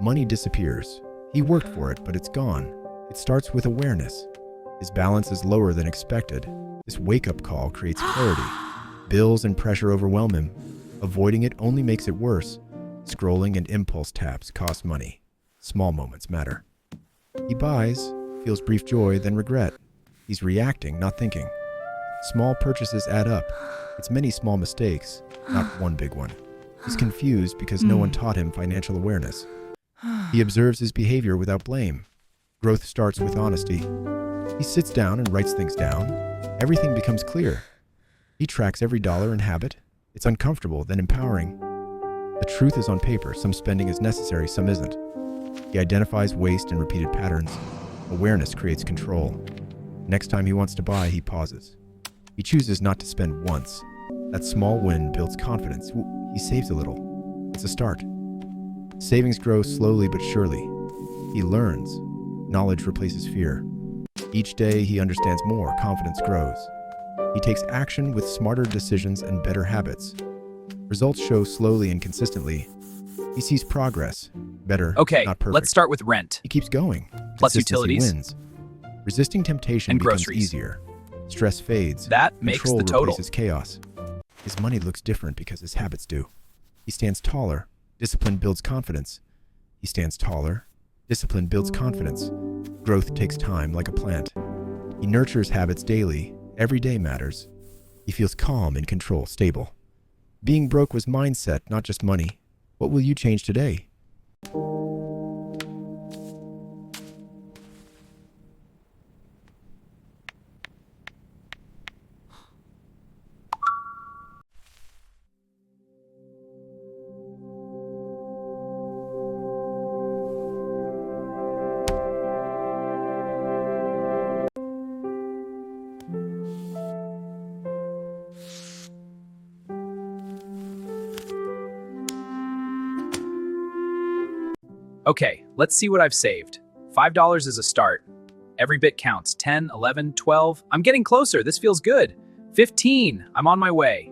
Money disappears. He worked for it, but it's gone. It starts with awareness. His balance is lower than expected. This wake-up call creates clarity. Bills and pressure overwhelm him. Avoiding it only makes it worse. Scrolling and impulse taps cost money. Small moments matter. He buys, feels brief joy, then regret. He's reacting, not thinking. Small purchases add up. It's many small mistakes, not one big one. He's confused because no one taught him financial awareness. He observes his behavior without blame. Growth starts with honesty. He sits down and writes things down. Everything becomes clear. He tracks every dollar and habit. It's uncomfortable, then empowering. The truth is on paper. Some spending is necessary, some isn't. He identifies waste and repeated patterns. Awareness creates control. Next time he wants to buy, he pauses. He chooses not to spend once. That small win builds confidence. He saves a little. It's a start. Savings grow slowly but surely. He learns. Knowledge replaces fear. Each day he understands more, confidence grows. He takes action with smarter decisions and better habits. Results show slowly and consistently. He sees progress. Better, Okay, not perfect. let's start with rent. He keeps going. Plus Consistency utilities. wins. Resisting temptation And becomes groceries. easier. Stress fades. That makes Control the total. replaces chaos. His money looks different because his habits do. He stands taller. Discipline builds confidence. He stands taller. Discipline builds confidence. Growth takes time like a plant. He nurtures habits daily. Every day matters. He feels calm, in control, stable. Being broke was mindset, not just money. What will you change today? Okay, let's see what I've saved. $5 is a start. Every bit counts. 10, 11, 12. I'm getting closer. This feels good. 15. I'm on my way.